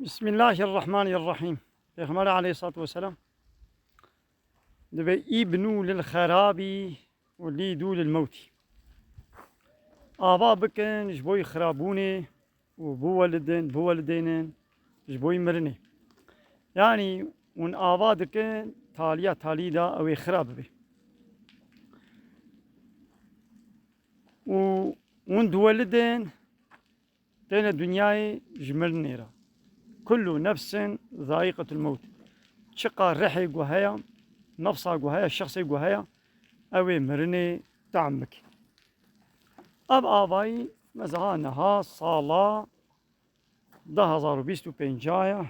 بسم الله الرحمن الرحيم. Peygamber aleyhissalatü vesselam ve ibnu lil kharabi ve lidu lil mevti. Ava bikin ji boy xirabûnê û bu welidên ji boy mirinê. Yani hûn ava dikin taliya talî da ew ê xirab bibe. û hûn du welidên têne dunyayê ji mirinê re. Kullu nefsin zâîqetul mevt. Çiqa rihê gu heya, nefsa gu heya, şexsê gu heya, ew ê mirinê team bike. Ev avayî meziha niha sala 2025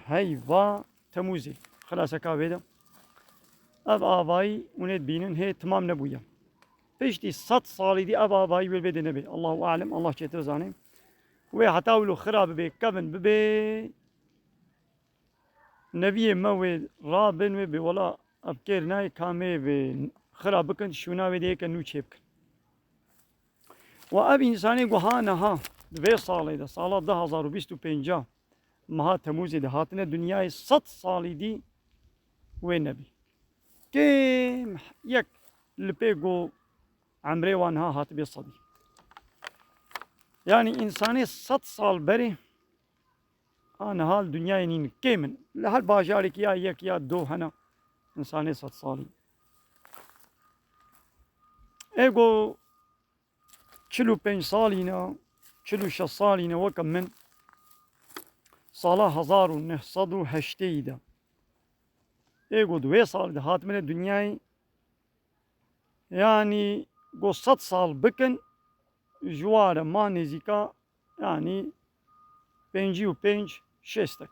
heyva Temûzê xilaseka wê de ev avayî hûn ê dibînin hê timam nebûye. Piştî 100 salî dî ev avayî wê bêdê nebe. Allahu alem, Allah çêtir zanî. Wê heta wilo xira bibe, kevin bibe neviyê me wê rabin wê bê wela ev kêr nayê kamê wê xira bikin şûna wê de yeke nû çê bikin. و ev insanê guha niha vê salê de sala 2025 meha Temûzê de hatine dunyayê 100 salî dî wê nebî. Kêm yek li pê got emrê wan niha hatibê sedî. Yani insanê 100 sal berê a niha li dunyayê nîn kêm in. Li her bajarekî ya yek ya do hene insanê 100 salî. Ê got 45 salîne 46 salîne weke min sala 1980 de ê got wê salî de hatibine dunyayê yani got 100 sal bikin ji ware ma nêzîka yani 55 şêstek.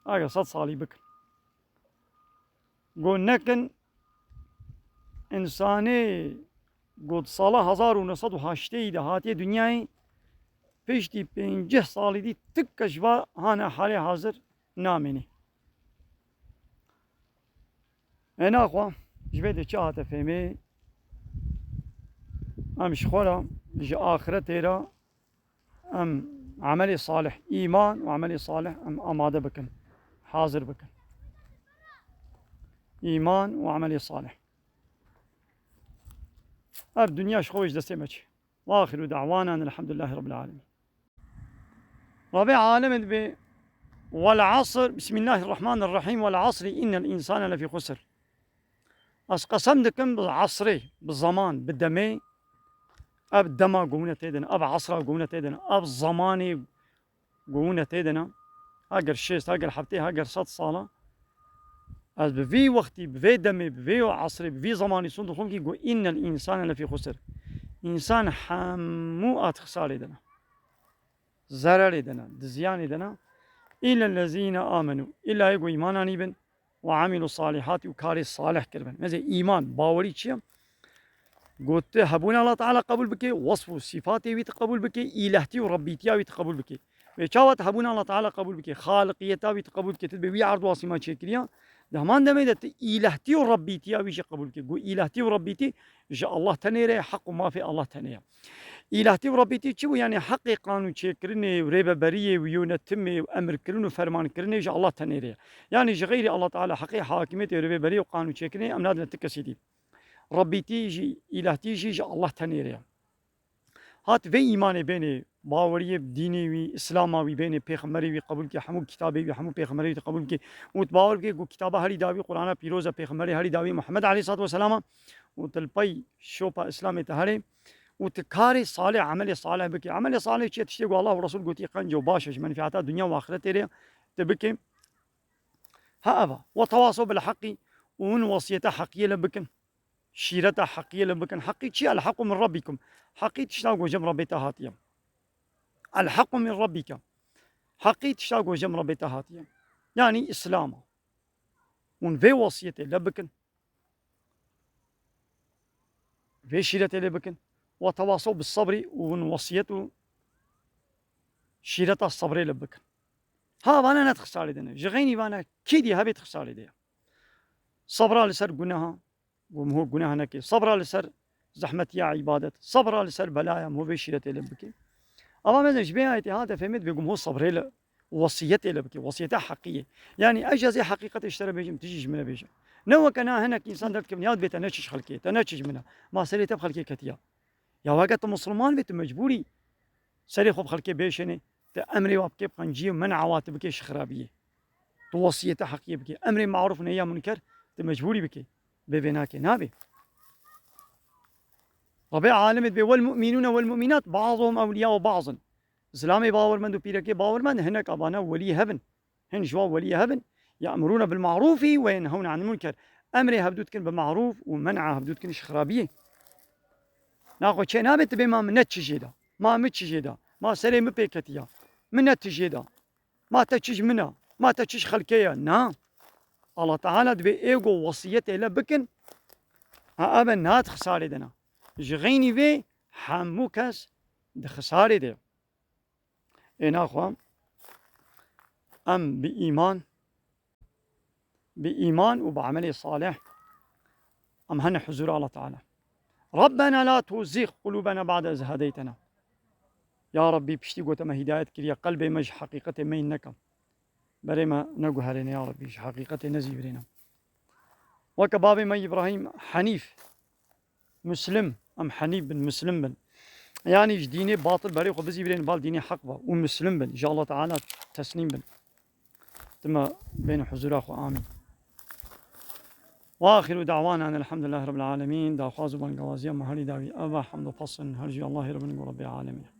Eger 100 salî bikin. Got nekin insanê got sala 1980 de hatiye dunyayê piştî 50 salî dî tika ji va hane halê hazir namêne. Ê naxwe ji vê de çi hate fêmê em ji xwe re ji axiretê re em emelê salih îman û emelê salih em amade bikin, hazir bikin. İman û emelê salih. Ev dünya ji xwe ji destê me çi. Ve axiru da'wanan elhamdülillahi rabbil alemin. Rabbi alemê dibe vel asr bismillahirrahmanirrahim vel asri innel insane lefî xusr. Ez qesem dikim bi asrê, bi zaman, bi demê ev dema gûne tê dine, ev asra gûne tê dine, ev zamanê gûne tê dine. Heger şêst, heger heftê, heger 100 sala ez bi vî wextî, bi vê demê, bi vê asrê, bi vî zamanî son dixwim kî got innel insane lefî xusr. İnsan hemû at xisarê dine. Zererê dine, di ziyanê dine. İllellezîne âmenû. İlla ê got îman anîbin ve amîlû salîhatî û karê salih kiribin. Mezê îman, bawerî çi ye? Got hebûna Allah Teala qebûl bike, wasf û sîfatê wî te qebûl bike, îlehtî û rebbîtiya wî te qebûl bike. Ve çawa te hebûna Allah Teala qebûl bike, xaliqiyeta wî te qebûl bike, te bi wî erd û asîman çêkiriya. Di heman demê de te îlehtî û rebbîtiya wî jî qebûl bike. Got îlehtî û rebbîtî ji Allah tenê re, heq û mafê Allah tenê ye. İlehtî û rebbîtî çi bû? Yani heqê qanûn çêkirinê, rêveberiyê, yûnetimê, emirkirin û fermankirinê ji Allah tenê re ye. Yani ji xeyrî Allah Teala heqê hakimiyetê, rêveberiyê û qanûn çêkirinê em nadine ti kesî dî. Rebbîtî jî, îlehtî jî ji Allah tenê re ye. Hat vê îmanê bênê baweriyê dînê wî, İslama wî bênê pêxemberê wî qebûl bike, hemû kitabê wî, hemû pêxemberê wî te qebûl bike. û bawer bike got kitaba herî dawî Qur'ana pîroz e pêxemberê herî dawî Muhammed aleyhissalatu vesselama û til pey şopa İslamê te herê û tu karê salih emelê salih bike. Emelê salih çi ye? Tiştê ku Allah û Resul gotî qenc û baş e ji menfîata dunya û axiretê re te bike. Ha eva ve tewasaw bil heqî û hûn wasiyeta heqiyê le bikin. Şîreta heqiyê le bikin. Heqî çi ye? El hequ min rabbikum. Heqî tişta ku jem Rabbê te hatiye. El hequ min rabbike. Heqî tişta ku jem Rabbê te hatiye. Yani İslam'a. Hûn vê wasiyetê le bikin. Vê şîretê le bikin. Ve tewasaw bis sabrî û hûn wasiyet û şîreta sabrê le bikin. Ha vana net xisarê dine. Ji xeynî vana kê dî hebe xisarê de. Sabra li ser guneha û mihû guneha neke. Sabra li ser zehmetiya ibadet. Sabra li ser belaya mihû vê şîretê le bike. Ama mezin ji vê ayetê hate fehmî ve mihû sabrê le وصيته لبكي وصيته حقيقية يعني أجازي حقيقة اشترى بيجم تجيش منها بيجم نو كان هناك إنسان دلت كبنيات بيت نشش خلكي تنشش منها ما سريت بخلكي كتيا يا وقت مسلمان بيت مجبوري سري خب خلكي بيشني تأمري وابكي بقنجي ومنع عواتبك خرابية توصيته حقيقية بكي أمري معروف نيا منكر تمجبوري بكي ببناك نابي ربيع عالم بي والمؤمنون والمؤمنات بعضهم أولياء بعض إسلامي باورمند وبيركي باورمند هناك أبانا ولي هبن هن جوا ولي هبن يأمرون بالمعروف وينهون عن المنكر أمري هبدوتكن بالمعروف ومنعه هبدوتكن شخرابية ناخذ شيء نابت بما من نتشجيدا ما متشجيدا ما سري مبيكتيا من نتشجيدا ما تشج منا ما تشج خلكيا نا الله تعالى دبي ايغو وصيته لبكن ها ابن نات خساري دنا جغيني في حموكس د خساري دي انا اخوان ام بإيمان وبعمل صالح ام هن حضور الله تعالى ربنا لا تزغ قلوبنا بعد إذ هديتنا يا ربي بشتي قوت ما هداية كريا قلبي مج حقيقة ما إنك بريما نقو هرينا يا ربي حقيقة نزي برينا وكبابي ما إبراهيم حنيف مسلم أم حنيف بن مسلم بن يعني ديني باطل بري وبزي برين بال ديني حق با ومسلم بن إن شاء الله تعالى تسليم بن ثم بين حضور أخو آمين وآخر دعوانا أن الحمد لله رب العالمين دا خازو بان قوازيا مهالي داوي أبا حمد وفصل هرجي الله رب العالمين